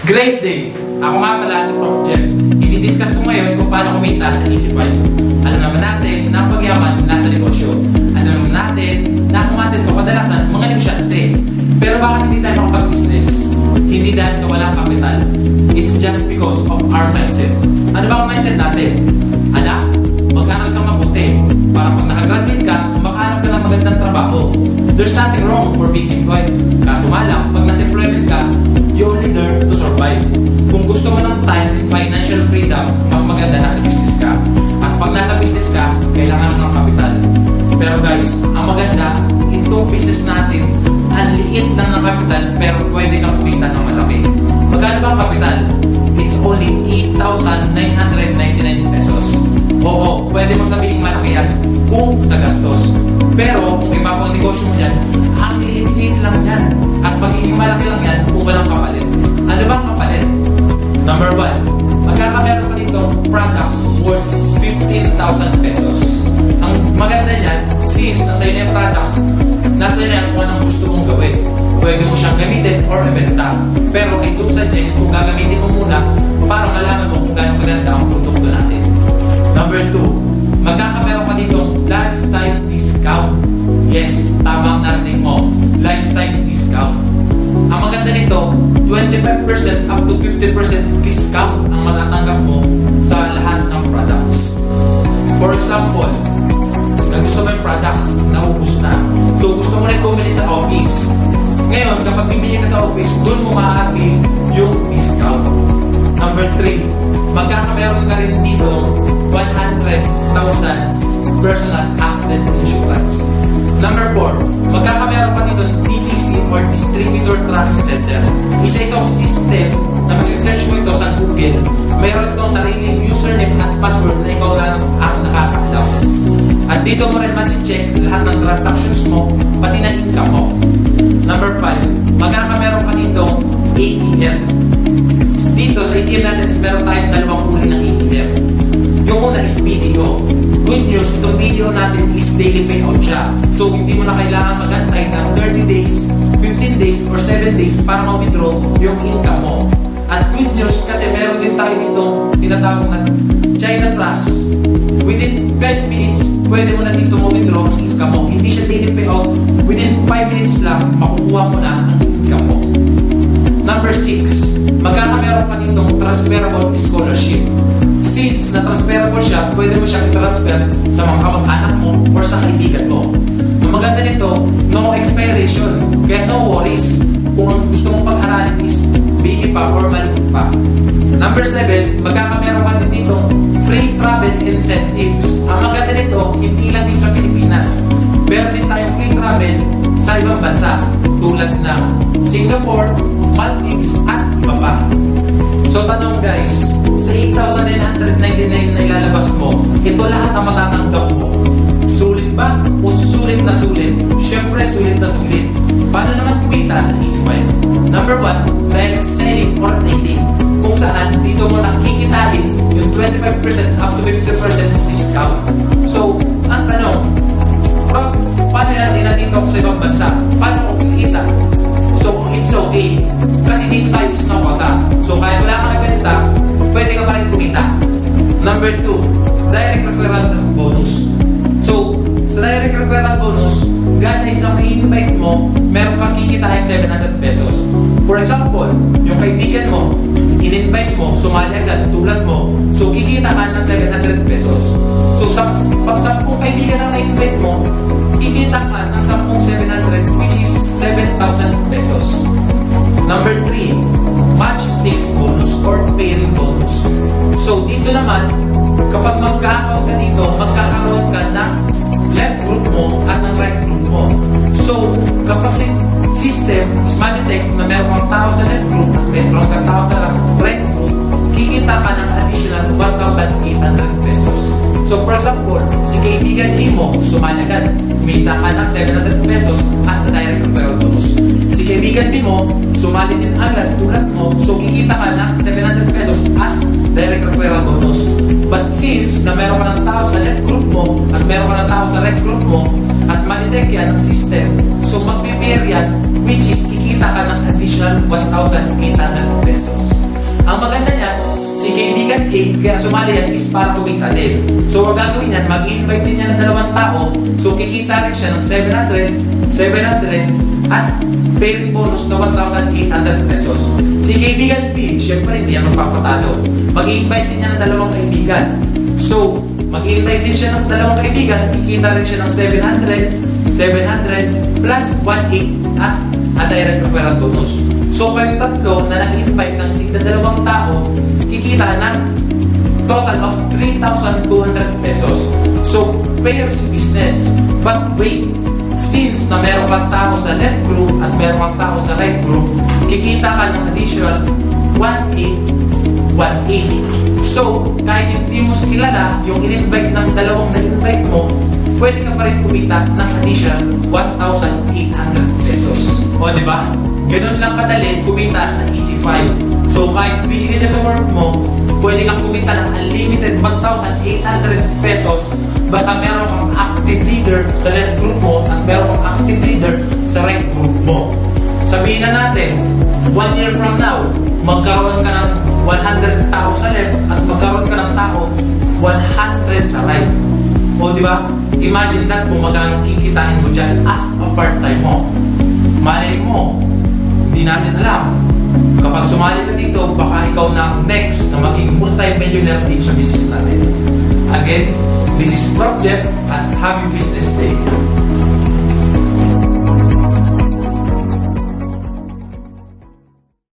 Great day! Ako nga pala si Prof. Jeff. I-discuss ko ngayon kung paano kumita sa Easyfy. Alam naman natin na ang pagyaman nasa negosyo. Alam naman natin na ang umasenso kadalasan mga negosyante. Pero bakit hindi tayo makapag-business? Hindi dahil sa walang kapital. It's just because of our mindset. Ano ba ang mindset natin? Anak, mag-aral kang mabuti. Para pag nakagraduate ka, makahanap ka ng magandang trabaho. There's nothing wrong for being employed. Kaso nga lang, pag nasa employment ka, you only there to survive. Kung gusto mo ng time and financial freedom, mas maganda nasa business ka. At pag nasa business ka, kailangan mo ng kapital. Pero guys, ang maganda, itong business natin, ang liit lang ng kapital, pero pwede kang kumita ng malaki. Magkano ba ang kapital? It's only 8,999 pesos. Oo, pwede mo sabihin malaki yan kung sa gastos. Pero kung ipapang negosyo mo yan, ang liit-liit lang yan. At magiging malaki lang yan kung walang kapalit. Ano ba ang kapalit? Number 1, magkakameron ka ditong products worth 15,000 pesos. Ang maganda niyan, since nasa iyo na yung products, nasa iyo na kung anong gusto mong gawin. Pwede mo siyang gamitin or ibenta. Pero I do suggest kung gagamitin mo muna para malaman mo kung gano'ng maganda ang produkto natin. Number 2, magkakameron ka ditong lifetime discount. Yes, tama ang narinig mo. Lifetime discount. Ang maganda nito, 25% up to 50% discount ang matatanggap mo sa lahat ng products. For example, gusto mo yung products, naubos na. So gusto mo na bumili sa office. Ngayon, kapag bibili ka sa office, doon mo maaari yung discount. Number 3, magkakameron ka rin dito 100,000 personal accident insurance. Number 4, magkakameron pa dito DTC or Distributor Tracking Center. Isa itong system na mag-search mo ito sa Google. Mayroon itong sariling username at password na ikaw lang ang nakakaalam. At dito mo rin ma-check lahat ng transactions mo, pati na income mo. Number 5, magkakameron pa dito ATM. Dito sa ATM natin, meron tayong dalawang uri ng ATM. Yung una is video. Good news, itong video natin is daily payout siya. So, hindi mo na kailangan magantay ng 30 days, 15 days, or 7 days para ma-withdraw yung income mo. At good news, kasi meron din tayo dito tinatawag na China Trust. Within 5 minutes, pwede mo na dito ma-withdraw ang income mo. Hindi siya daily payout. Within 5 minutes lang, makukuha mo na ang income mo. Number 6, magkakameron ka ditong transferable scholarship. Since na-transferable siya, pwede mo siyang i-transfer sa mga kamag-anak mo or sa kaibigan mo. Ang maganda nito, no expiration. Kaya no worries. Kung ang gusto mong pag-aralin is bigay pa or maliit pa. Number 7, magkakameron ka din ditong free travel incentives. Ang maganda nito, hindi lang dito sa Pilipinas. Meron din tayong free travel sa ibang bansa tulad ng Singapore, Maldives, at iba pa. So tanong guys, sa 8,999 na ilalabas mo, ito lahat ang matatanggap mo. Sulit ba? O sulit na sulit? Siyempre sulit na sulit. Paano naman kumita sa Easyfy? Number 1, direct selling or trading. Kung saan dito mo nakikitain yung 25% up to 50% discount. So, ang tanong, paano natin dito ako sa ibang bansa? Paano ko kumita? So, it's okay. Kasi dito tayo is nakota. So, kahit wala kang ibenta, pwede ka pa rin kumita. Number 2, direct referral bonus. So, sa direct referral bonus, gana isang i-invite mo, meron kang kikitain 700 pesos. For example, yung kaibigan mo, in-invite mo, sumali agad, tulad mo, so kikita ka ng 700 pesos. So, pag 10 kaibigan ang na-invite mo, kikita ka ng 10 700, which is 7,000 pesos. Number 3, match sales bonus or paying bonus. So, dito naman, kapag magkakaroon ka dito, magkakaroon ka ng left group mo at ng right group mo. So, kapag system is ma-detect na meron kang tao sa left group at meron kang tao sa right group, kikita ka ng additional 1,800 pesos. So, for example, si kaibigan mo, sumali agad, kumita ka ng 700 pesos as the direct referral bonus. Si kaibigan mo, sumali din agad tulad mo, so kikita ka ng 700 pesos as direct referral bonus. But since na meron ka ng tao sa left group mo at meron ka ng tao sa right group mo at ma-detect yan ng system, so mag-prepare yan, which is kikita ka ng additional 1,800 pesos. Ang maganda niya, si kaibigan A, kaya sumali yan is para kumita din. So, ang gagawin niyan, mag-invite din niya ng dalawang tao. So, kikita rin siya ng 700, at pay bonus na 1,800 pesos. Si kaibigan B, syempre hindi yan magpapatalo. Mag-invite din niya ng dalawang kaibigan. So, mag-invite din siya ng dalawang kaibigan, kikita rin siya ng 700 plus 1,800 as a direct referral bonus. So, kayong tatlo na nag-invite ng dalawang tao, kikita ng total of 3,200 pesos. So, pairs business. But wait, since na meron kang tao sa left group at meron kang tao sa right group, kikita ka ng additional 1,800. So, kahit hindi mo kilala yung in-invite ng dalawang na-invite mo, pwede ka pa rin kumita ng additional 1,800 pesos. O, di ba? Ganun lang kadali kumita sa Easy 5. So, kahit busy ka sa work mo, pwede kang kumita ng unlimited 1,800 pesos basta meron kang active leader sa left group mo at meron kang active leader sa right group mo. Sabihin na natin, 1 year from now, magkaroon ka ng 100 tao sa left at magkaroon ka ng tao 100 sa right. O, di ba? Imagine that kung magkano kikitain mo dyan as a part-time mo. Malay mo, hindi natin alam. Kapag sumali ka dito, baka ikaw na next na maging multi-millionaire dito sa business natin. Again, this is Prof. Jeff at happy business day.